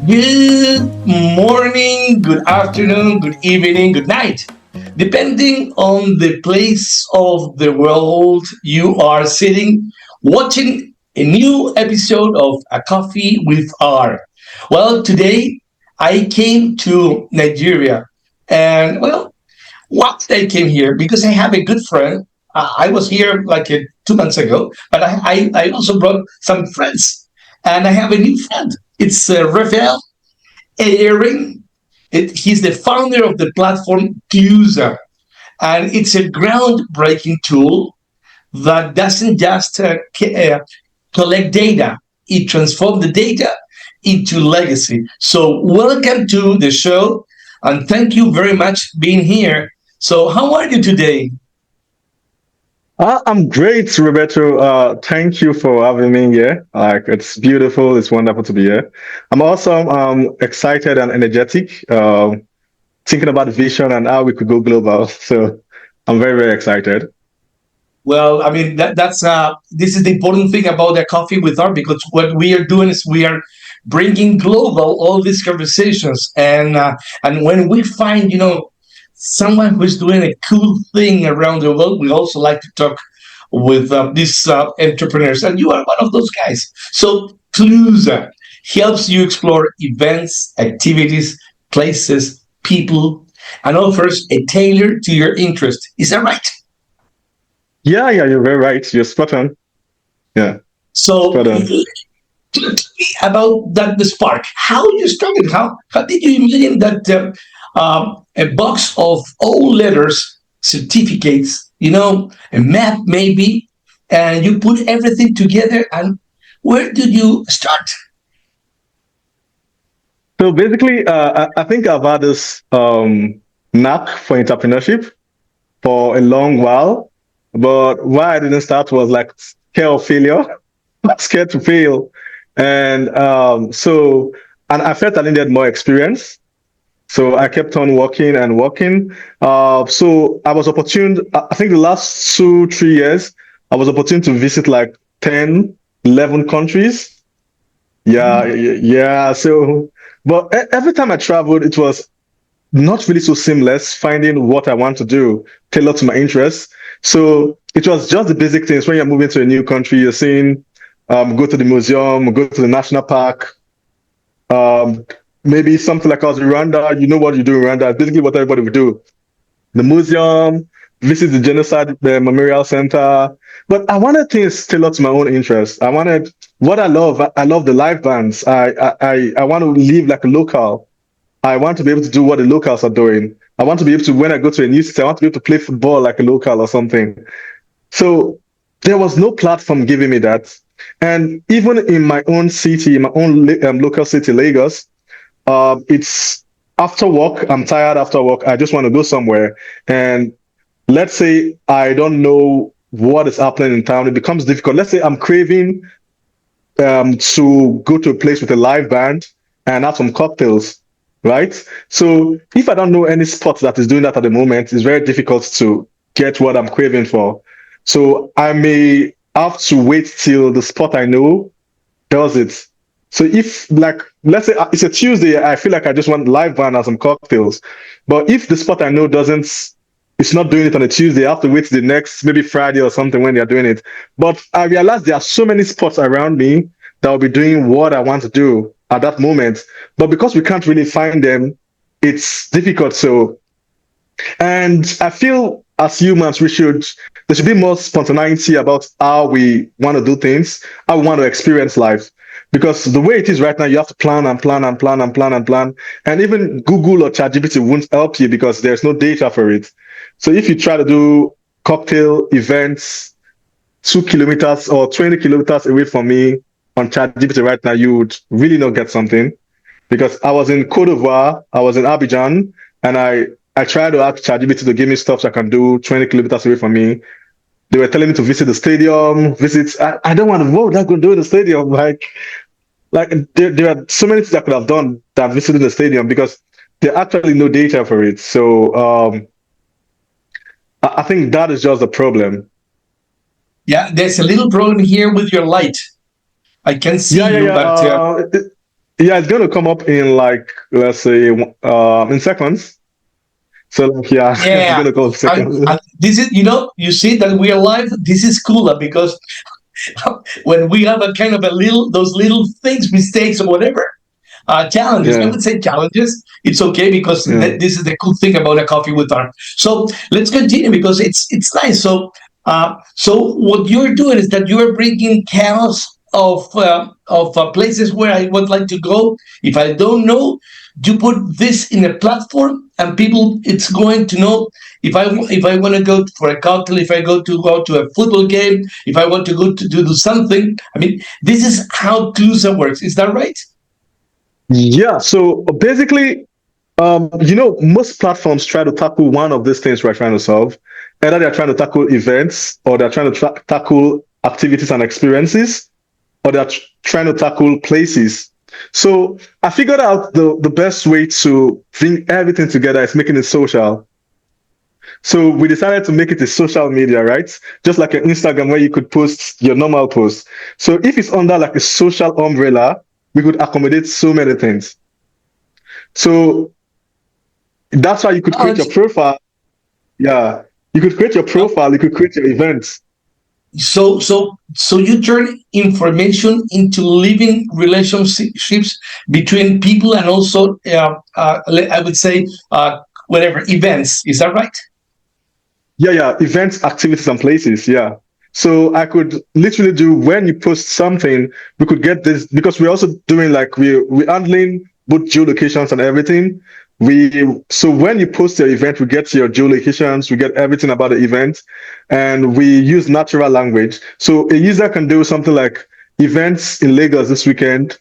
Good morning, good afternoon, good evening, good night. Depending on the place of the world you are sitting, watching a new episode of A Coffee with R. Well, today I came to Nigeria, and why did I came here? Because I have a good friend. I was here like 2 months ago, but I also brought some friends, and I have a new friend. It's Raphael Eyerin. He's the founder of the platform Clooza, and it's a groundbreaking tool that doesn't just collect data; it transforms the data into legacy. So, welcome to the show, and thank you very much being here. So, how are you today? I'm great, Roberto. Thank you for having me here. Like, it's beautiful. It's wonderful to be here. I'm also excited and energetic, thinking about the vision and how we could go global. So I'm very, very excited. Well, I mean that's this is the important thing about the coffee with art, because what we are doing is we are bringing global all these conversations, and when we find someone who's doing a cool thing around the world, we also like to talk with these entrepreneurs, and you are one of those guys. So Clooza helps you explore events, activities, places, people, and offers a tailor to your interest. Is that right? Yeah, you're very right. You're spot on. Yeah, So spot on. tell me about that the spark. How you started? How did you imagine that a box of all letters, certificates, a map maybe, and you put everything together? And where did you start? So basically, I think I've had this knack for entrepreneurship for a long while, but why I didn't start was like scare of failure. Scared to fail. And and I felt I needed more experience. So I kept on working and working. So I was opportune, I think the last 2, 3 years, I was opportune to visit like 10, 11 countries. Yeah, yeah. So, but every time I traveled, it was not really so seamless finding what I want to do, tailored to my interests. So it was just the basic things. When you're moving to a new country, you're seeing, go to the museum, go to the national park, um, maybe something like us in Rwanda. You know what you do in Rwanda. It's basically what everybody would do. The museum, visit the genocide the memorial center. But I wanted things tailored to my own interests. I wanted what I love. I love the live bands. I want to live like a local. I want to be able to do what the locals are doing. I want to be able to, when I go to a new city, I want to be able to play football like a local or something. So there was no platform giving me that. And even in my own city, my own local city, Lagos, it's after work, I'm tired after work, I just want to go somewhere. And let's say I don't know what is happening in town, it becomes difficult. Let's say I'm craving to go to a place with a live band and have some cocktails, right? So if I don't know any spot that is doing that at the moment, it's very difficult to get what I'm craving for. So I may have to wait till the spot I know does it. So if like let's say it's a Tuesday, I feel like I just want live band and some cocktails. But if the spot I know doesn't, it's not doing it on a Tuesday, I have to wait till the next maybe Friday or something when they're doing it. But I realize there are so many spots around me that will be doing what I want to do at that moment. But because we can't really find them, it's difficult. So and I feel as humans, there should be more spontaneity about how we want to do things, how we want to experience life. Because the way it is right now, you have to plan and plan and plan and plan and plan. And even Google or ChatGPT won't help you because there's no data for it. So if you try to do cocktail events 2 kilometers or 20 kilometers away from me on ChatGPT right now, you would really not get something because I was in Cote d'Ivoire, I was in Abidjan, and I tried to ask ChatGPT to give me stuff that I can do 20 kilometers away from me. They were telling me to visit the stadium, visit. I don't want to. What would I go do in the stadium? Like there are so many things I could have done than visiting the stadium because there actually no data for it. So I think that is just the problem. Yeah, there's a little problem here with your light. I can see Yeah, yeah, you, yeah. but Yeah, it's gonna come up in like, let's say, in seconds. So like, yeah, it's Yeah, gonna come up in seconds. and this is, you see that we are live. This is cooler because when we have a kind of a little, those little things, mistakes or whatever, challenges. I Yeah, would say challenges. It's okay because yeah. this is the cool thing about a coffee with art. So let's continue because it's nice. So what you're doing is that you're bringing chaos of places where I would like to go. If I don't know, you put this in a platform, and people it's going to know if I want to go for a cocktail, if I go to a football game, if I want to go to do something. I mean, this is how Clooza works. Is that right? Yeah, so basically, most platforms try to tackle one of these things we're trying to solve. Either they're trying to tackle events, or they're trying to tackle activities and experiences, or they're trying to tackle places. So I figured out the best way to bring everything together is making it social. So we decided to make it a social media, right? Just like an Instagram where you could post your normal post. So if it's under like a social umbrella, we could accommodate so many things. So that's why you could Oh, create your profile. Yeah. You could create your profile, you could create your events. so you turn information into living relationships between people, and also I would say whatever events. Is that right? Yeah, yeah. Events, activities, and places. Yeah. So I could literally do when you post something, we could get this because we're also doing like we're handling both geolocations and everything. So when you post your event, we get your geolocations, we get everything about the event, and we use natural language. So a user can do something like events in Lagos this weekend,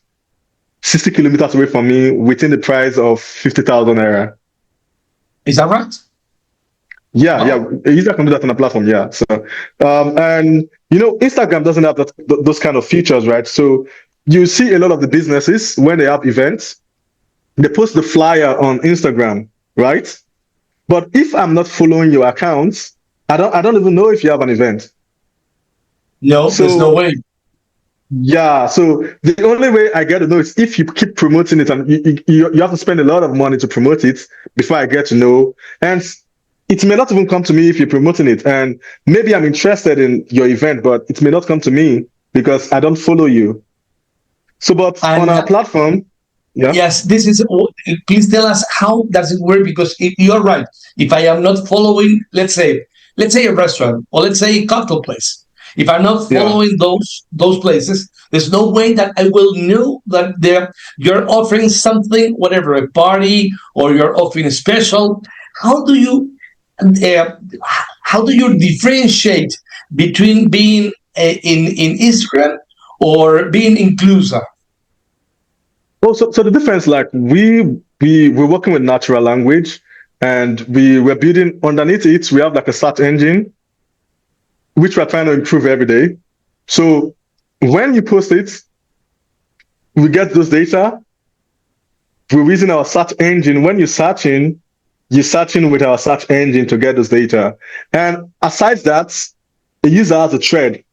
60 kilometers away from me, within the price of 50,000 naira. Is that right? Yeah, yeah, Oh, a user can do that on a platform. Yeah. So, and Instagram doesn't have those kind of features, right? So you see a lot of the businesses when they have events, they post the flyer on Instagram, right? But if I'm not following your accounts, I don't even know if you have an event. no, there's no So way. yeah, so the only way I get to know is if you keep promoting it, and you have to spend a lot of money to promote it before I get to know. And it may not even come to me if you're promoting it. And maybe I'm interested in your event, but it may not come to me because I don't follow you. So, but on And our platform, yeah, yes, this is. Please tell us how does it work? Because you're right. If I am not following, let's say a restaurant, or let's say a cocktail place, if I'm not yeah, following those places, there's no way that I will know that you're offering something, whatever, a party, or you're offering a special. How do you uh, how do you differentiate between being in Instagram or being in Clusa? Oh, so the difference, like we're working with natural language, and we're building underneath it. We have like a search engine which we're trying to improve every day. So when you post it, we get those data. We're using our search engine. When you're searching with our search engine to get those data. And aside that, a user has a thread.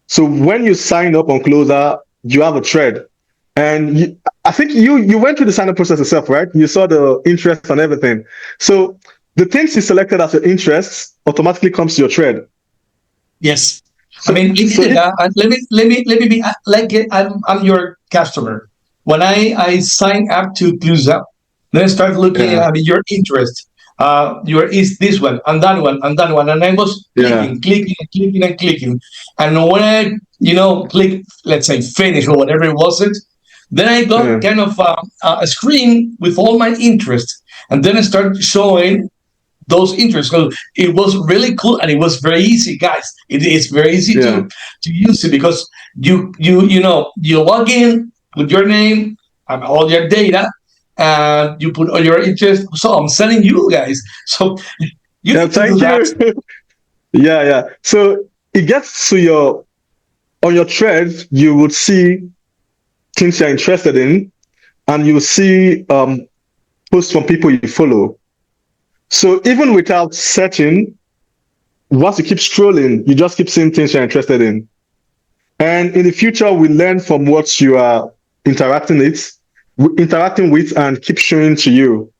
So when you sign up on Closer, you have a thread. And I think you went through the sign up process yourself, right? You saw the interest and everything. So the things you selected as your interests automatically comes to your thread. Yes. I So mean, I did so it. if Let me be like I'm your customer. When I sign up to Cluza, then I start looking at, yeah, I mean, your interest. Your is this one and that one and that one, and I was yeah, clicking, and when I click, let's say finish or whatever it was it, then I got yeah, kind of a screen with all my interests, and then I start showing those interests. So it was really cool, and it was very easy, guys. It is very easy yeah. to use it because you log in with your name and all your data, and you put all your interest. So I'm selling you guys. So you Yeah, need to do thank that. you. Yeah, yeah. So it gets to your on your thread, you would see things you're interested in, and you see posts from people you follow. So even without searching, once you keep scrolling, you just keep seeing things you're interested in. And in the future, we learn from what you are interacting with. interacting with and keep showing to you.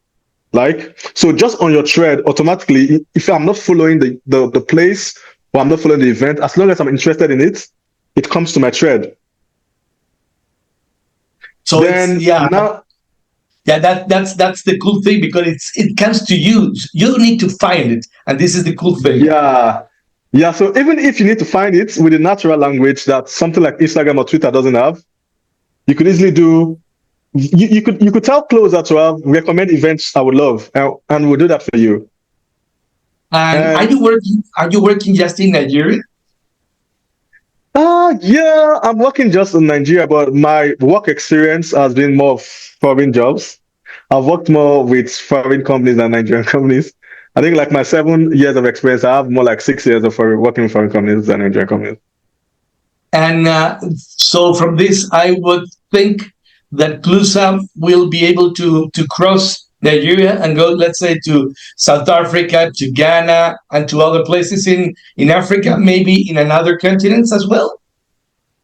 Like, so just on your thread, automatically, if I'm not following the place or I'm not following the event, as long as I'm interested in it, it comes to my thread. So it's, Then yeah, now, yeah, that's the cool thing, because it comes to you. You need to find it, and this is the cool thing. yeah, yeah. So even if you need to find it with a natural language that something like Instagram or Twitter doesn't have, you could easily do. You could tell Closer to have recommend events I would love, and we'll do that for you. And are And you working? Are you working just in Nigeria? yeah, I'm working just in Nigeria, but my work experience has been more of foreign jobs. I've worked more with foreign companies than Nigerian companies. I think like my 7 years of experience, I have more like 6 years of working with foreign companies than Nigerian companies. And so from this, I would think that Clooza will be able to cross Nigeria and go, let's say, to South Africa, to Ghana, and to other places in Africa, maybe in another continents as well.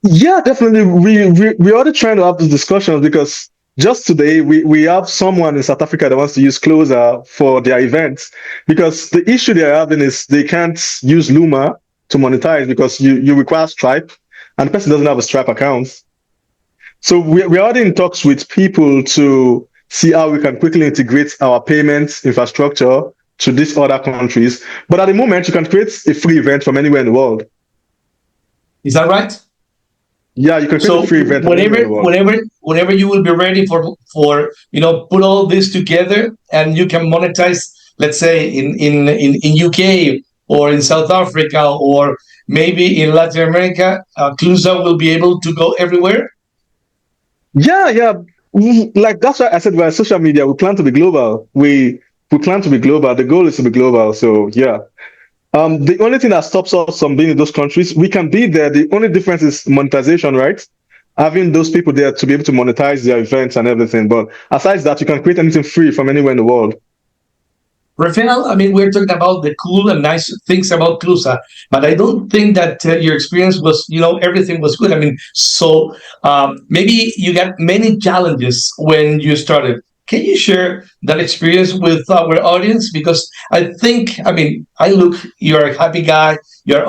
Yeah, definitely. We already trying to have these discussions because just today we have someone in South Africa that wants to use Closer for their events because the issue they're having is they can't use Luma to monetize because you require Stripe and the person doesn't have a Stripe account. So we're already in talks with people to see how we can quickly integrate our payments infrastructure to these other countries. But at the moment, you can create a free event from anywhere in the world. Is that right? Yeah, you can create a So free event from whenever, anywhere in the world. whenever, whenever you will be ready for put all this together, and you can monetize, let's say in UK or in South Africa or maybe in Latin America, Clusa will be able to go everywhere. Yeah, yeah. Like that's why I said we're social media. We plan to be global. We plan to be global. The goal is to be global. So yeah. The only thing that stops us from being in those countries, we can be there. The only difference is monetization, right? Having those people there to be able to monetize their events and everything. But aside that, you can create anything free from anywhere in the world. Rafael, I mean, we're talking about the cool and nice things about Clusa, but I don't think that your experience was, everything was good. I mean, so maybe you got many challenges when you started. Can you share that experience with our audience? Because I think, I mean, I look, you're a happy guy, you're,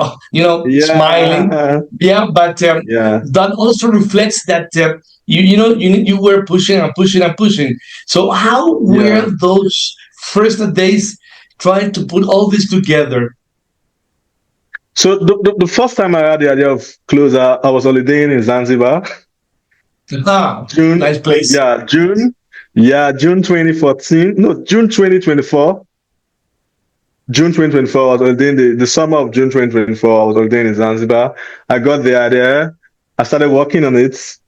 smiling. Yeah, Yeah, but yeah. that also reflects that you were pushing and pushing and pushing. So how were Yeah. those first days trying to put all this together? So the first time I had the idea of Closer, I was holidaying in Zanzibar. Ah, June, nice place. yeah, June, yeah, June 2014. No, June 2024. June 2024, I was ordained the summer of June 2024, I was ordained in Zanzibar. I got the idea. I started working on it.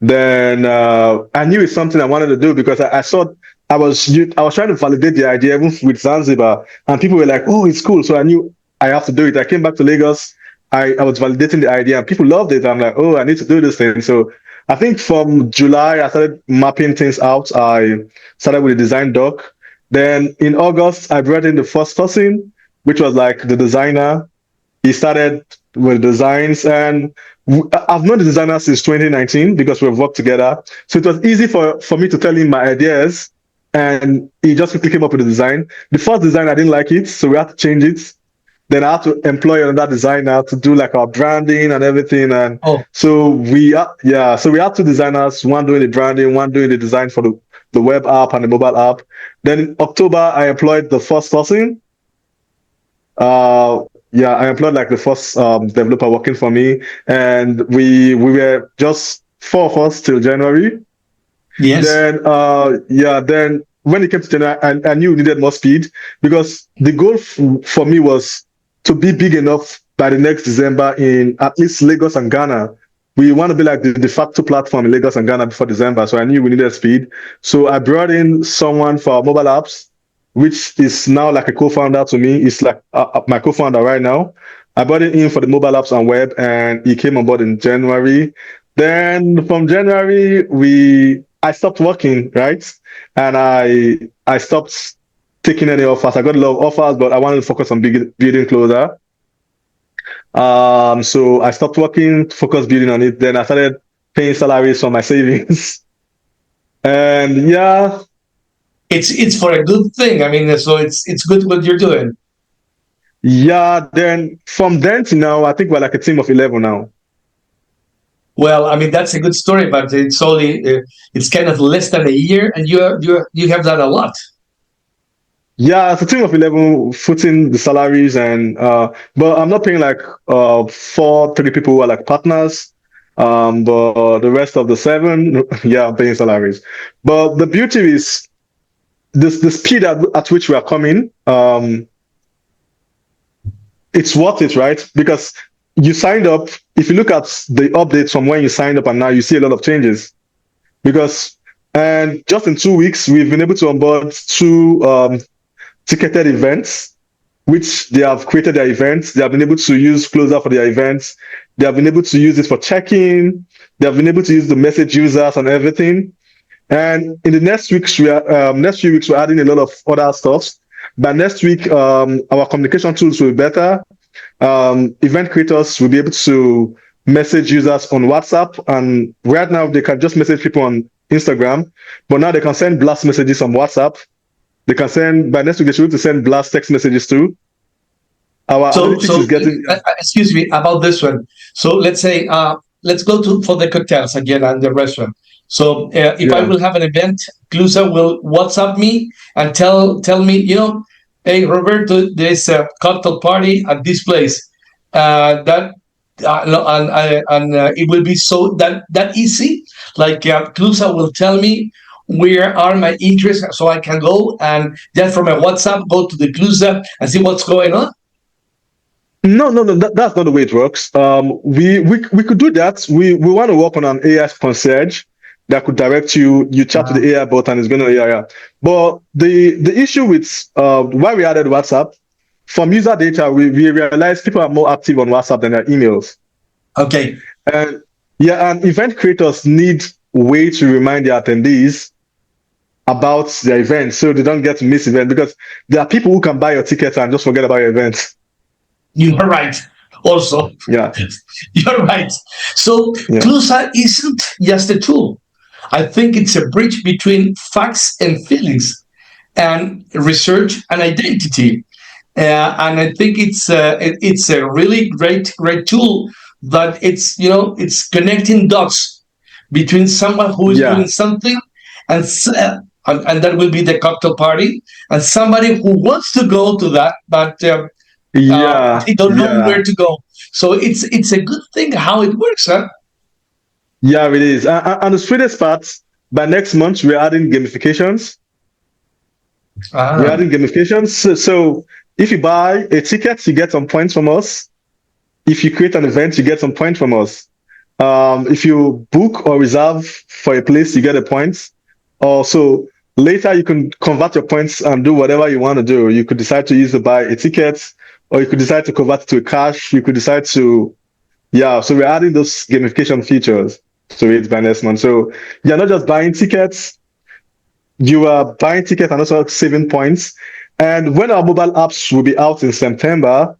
Then I knew it's something I wanted to do because I saw I was trying to validate the idea even with Zanzibar, and people were like, "Oh, it's cool." So I knew I have to do it. I came back to Lagos. I was validating the idea, and people loved it. I'm like, "Oh, I need to do this thing." So I think from July I started mapping things out. I started with a design doc. Then in August I brought in the first person, which was like the designer. He started with designs, and I've known the designer since 2019 because we've worked together. So it was easy for me to tell him my ideas, and he just quickly came up with a design. The first design I didn't like it, so we had to change it. Then I had to employ another designer to do like our branding and everything. And Oh, so so we had two designers, one doing the branding, one doing the design for the web app and the mobile app. Then in October, I employed the first person. Yeah, I employed like the first developer working for me, and we were just four of us till January. yes. Then then when it came to January, I knew we needed more speed because the goal for me was to be big enough by the next December in at least Lagos and Ghana. We want to be like the de facto platform in Lagos and Ghana before December, so I knew we needed speed. So I brought in someone for our mobile apps, which is now like a co-founder to me. It's like my co-founder right now. I brought him in for the mobile apps and web, and he came on board in January. Then from January, I stopped working, right? And I stopped taking any offers. I got a lot of offers, but I wanted to focus on building Closer. So I stopped working, focused building on it. Then I started paying salaries from my savings. And yeah, It's for a good thing. I mean, so it's good what you're doing. yeah. Then from then to now, I think we're like a team of 11 now. Well, I mean that's a good story, but it's kind of less than a year, and you have done a lot. Yeah, it's a team of 11 footing the salaries and but I'm not paying like four, three people who are like partners. But the rest of the seven, yeah, I'm paying salaries. But the beauty is this the speed at which we are coming, it's worth it, right? Because you signed up, if you look at the updates from when you signed up and now, you see a lot of changes. Because and just in 2 weeks, we've been able to onboard two ticketed events which they have created their events. They have been able to use Clooza for their events. They have been able to use it for checking. They have been able to use the message users and everything. And in the next few weeks we're adding a lot of other stuff. By next week, our communication tools will be better. Event creators will be able to message users on WhatsApp, and right now they can just message people on Instagram, but now they can send blast messages on WhatsApp. They can send by next week. They should be able to send blast text messages too. Our analytics is getting Excuse me about this one. So let's say, let's go to for the cocktails again and the restaurant. So if I yeah. will have an event, Clusa will WhatsApp me and tell me, hey Roberto, there's a cocktail party at this place. That no, and it will be so that easy. Like Clusa will tell me where are my interests, so I can go and then from my WhatsApp go to the Clusa and see what's going on. No. That's not the way it works. We could do that. We want to work on an AI concierge that could direct you. You chat to the AI bot and it's going to yeah. But the issue with why we added WhatsApp from user data, we realized people are more active on WhatsApp than their emails. Okay. And yeah, and event creators need way to remind their attendees about their event so they don't get to miss event because there are people who can buy your tickets and just forget about your event. You are right. Also, Yeah, you're right. So yeah, Clusa isn't just a tool. I think it's a bridge between facts and feelings, and research and identity. And I think it's a really great tool that it's connecting dots between someone who is doing yeah, something and and that will be the cocktail party, and somebody who wants to go to that but yeah, they don't know where yeah, to go. So it's a good thing how it works, huh? yeah. It is. And the sweetest part, by next month we're adding gamifications. We're Ah. adding gamifications. So if you buy a ticket, you get some points from us. If you create an event, you get some points from us. If you book or reserve for a place, you get a point. Also, later you can convert your points and do whatever you want to do. You could decide to use to buy a ticket, or you could decide to convert it to a cash. You could decide to, yeah. So we're adding those gamification features to it by next month. So you're not just buying tickets, you are buying tickets and also saving points. And when our mobile apps will be out in September,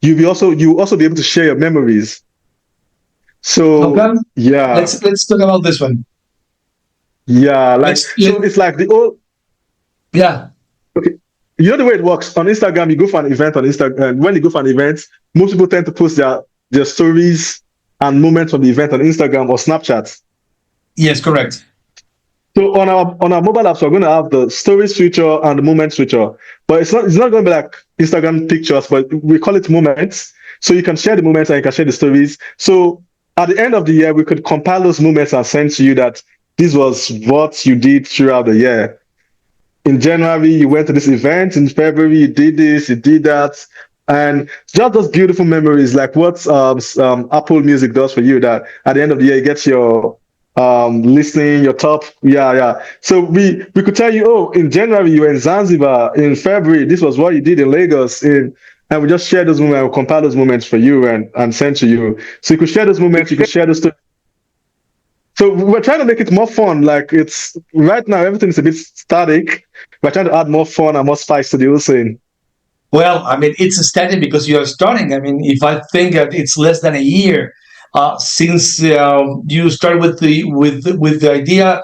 you also be able to share your memories. Okay. So yeah, Let's talk about this one. yeah, like Let's let so it's like the old Yeah. okay. You know the way it works on Instagram, you go for an event on Instagram, and when you go for an event, most people tend to post their stories and moments from the event on Instagram or Snapchat. Yes, correct. So on our mobile apps, we're going to have the stories feature and the moments feature, but it's not going to be like Instagram pictures, but we call it moments. So you can share the moments and you can share the stories. So at the end of the year, we could compile those moments and send to you that this was what you did throughout the year. In January, you went to this event. In February, you did this, you did that. And just those beautiful memories, like what Apple Music does for you, that at the end of the year, you get your listening, your top. Yeah. So we could tell you, oh, in January, you were in Zanzibar. In February, this was what you did in Lagos. And we just share those moments, we compile those moments for you and send to you. So you could share those moments, you could share those. So we're trying to make it more fun. Like it's right now, everything is a bit static. We're trying to add more fun and more spice to the whole thing. Well, I mean, it's a study because you are starting. I mean, if I think that it's less than a year, since you start with the idea,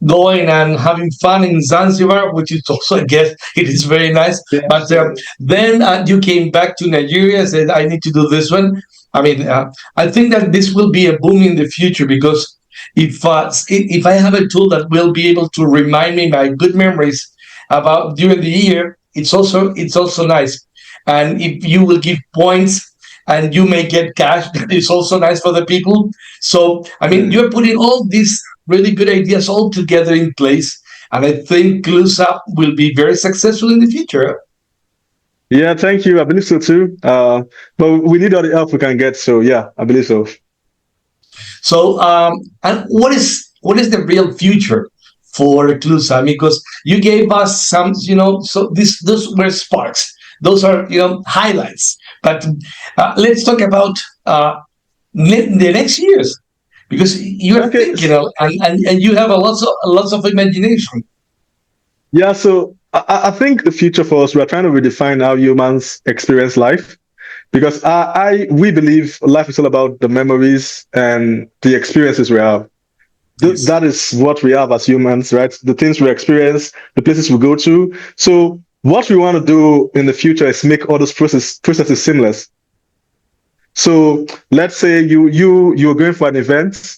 going and having fun in Zanzibar, which is also, I guess, it is very nice. But then you came back to Nigeria, said, I need to do this one. I mean, I think that this will be a boom in the future, because if I have a tool that will be able to remind me my good memories about during the year, it's also nice. And if you will give points and you may get cash, that is also nice for the people. So I mean, Yeah. you're putting all these really good ideas all together in place, and I think Clooza will be very successful in the future. Yeah, thank you. I believe so too. But we need all the help we can get. So yeah, I believe so. So, and what is the real future for Clooza? Because you gave us some, so those were sparks. Those are highlights. But let's talk about the next years, because you're Okay. thinking, and you have a lots of imagination. Yeah, so I think the future for us, we are trying to redefine how humans experience life because we believe life is all about the memories and the experiences we have. Yes. That is what we have as humans, right? The things we experience, the places we go to. So what we want to do in the future is make all those processes seamless. So let's say you're going for an event.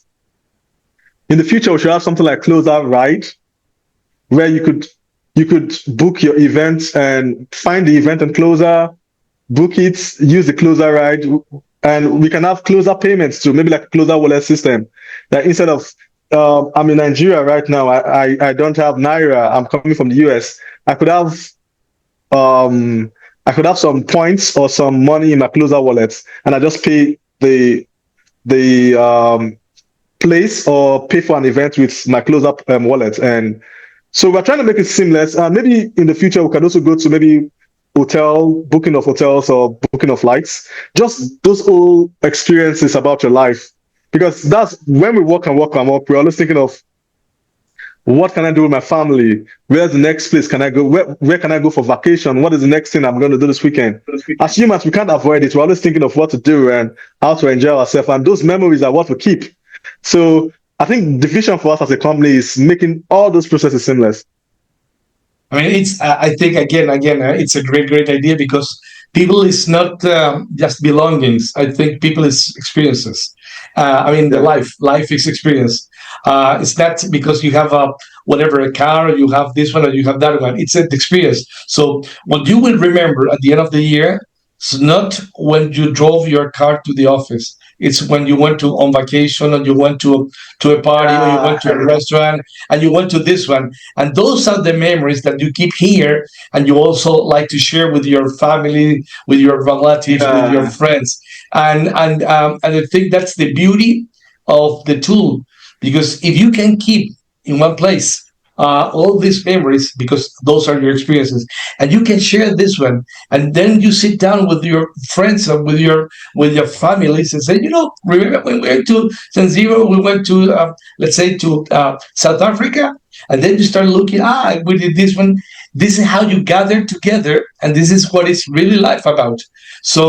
In the future, we should have something like Closer Ride, where you could book your event and find the event and Closer, book it, use the Closer Ride, and we can have Closer payments too, maybe like a Closer wallet system. That instead of I'm in Nigeria right now, I don't have Naira. I'm coming from the US. I could have um I could have some points or some money in my Closer wallet, and I just pay the place or pay for an event with my Closer wallet. And so we're trying to make it seamless. Maybe in the future we can also go to maybe booking of hotels or booking of flights. Just those whole experiences about your life, because that's when we work, we're always thinking of what can I do with my family? Where's the next place can I go? Where can I go for vacation? What is the next thing I'm going to do this weekend? As humans, we can't avoid it. We're always thinking of what to do and how to enjoy ourselves. And those memories are what we keep. So I think the vision for us as a company is making all those processes seamless. I mean, I think again, it's a great idea, because people is not just belongings. I think people is experiences. I mean, the Yeah. life is experience. It's not because you have whatever a car, or you have this one, or you have that one. It's an experience. So what you will remember at the end of the year is not when you drove your car to the office. It's when you went to on vacation, or you went to a party, or you went to a restaurant, and you went to this one. And those are the memories that you keep here, and you also like to share with your family, with your relatives, with your Yeah. friends. And I think that's the beauty of the tool, because if you can keep in one place all these memories, because those are your experiences, and you can share this one, and then you sit down with your friends, or with your families, and say, remember when we went to Zanzibar, we went to let's say to South Africa, and then you start looking, we did this one. This is how you gather together, and this is what it's really life about. So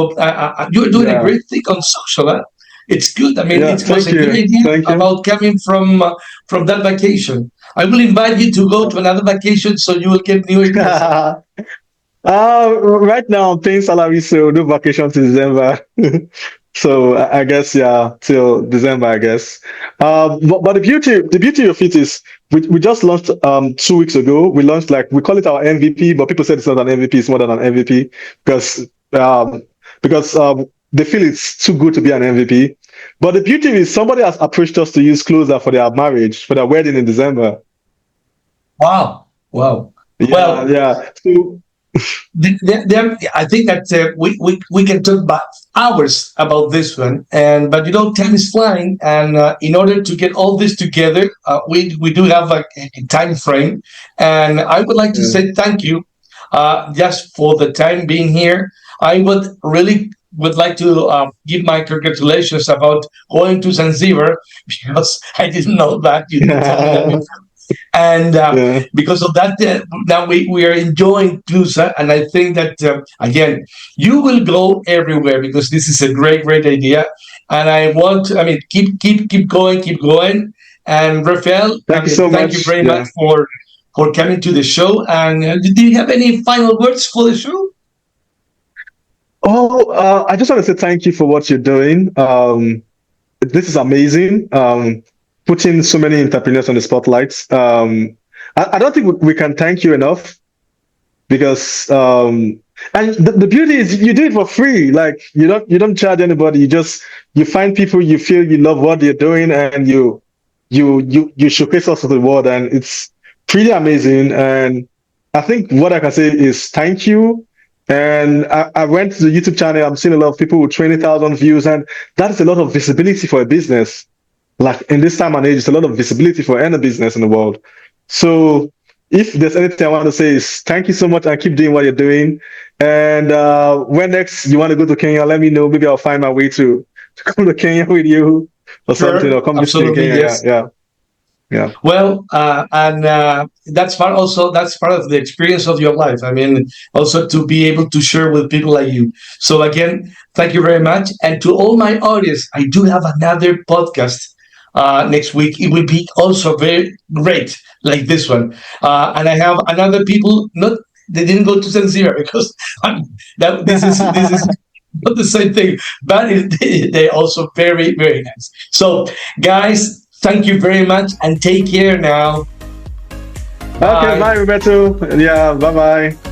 you're doing a Yeah. great thing on social. It's good. I mean, Yeah. it was Thank a good you. idea Thank you. about coming from that vacation. I will invite you to go to another vacation, so you will get new ideas. Right now I'm paying salary, so no vacation till December. So I guess yeah, till December, I guess. But the beauty of it is we just launched 2 weeks ago. We launched, like, we call it our MVP, but people said it's not an MVP, it's more than an MVP because um because they feel it's too good to be an MVP. But the beauty is somebody has approached us to use Closer for their marriage, for their wedding in December. Wow, wow. Yeah, Well, yeah. So I think that we can talk about hours about this one, but time is flying, and in order to get all this together, we do have a time frame, and I would like to yeah. say thank you, just for the time being here. I would like to give my congratulations about going to Zanzibar, because I didn't know that. You didn't tell me that before. And Yeah. because of that, now we are enjoying Clooza, and I think that again, you will go everywhere because this is a great idea, and I want to, I mean, keep going. And Rafael, I Thank you mean, so thank you much. very much Yeah. for coming to the show. And do you have any final words for the show? Oh, I just want to say thank you for what you're doing. This is amazing. Putting so many entrepreneurs on the spotlight. I don't think we can thank you enough because and the beauty is you do it for free. Like you don't charge anybody. You find people you feel you love what you're doing, and you showcase us to the world, and it's pretty amazing. And I think what I can say is thank you. And I went to the YouTube channel. I'm seeing a lot of people with 20,000 views, and that is a lot of visibility for a business. Like in this time and age, it's a lot of visibility for any business in the world. So if there's anything I want to say is thank you so much and keep doing what you're doing. And when next you want to go to Kenya, let me know. Maybe I'll find my way to come to Kenya with you or something, Sure, or come visit in absolutely, Kenya. Yeah, yes. yeah, yeah. Well, and that's part also, that's part of the experience of your life. I mean, also to be able to share with people like you. So again, thank you very much. And to all my audience, I do have another podcast next week. It will be also very great, like this one. And I have another people. Not they didn't go to Zanzibar because that this is not the same thing, but they're also very nice. So, guys, thank you very much and take care now. Okay, Bye. bye, Roberto. Yeah, bye bye.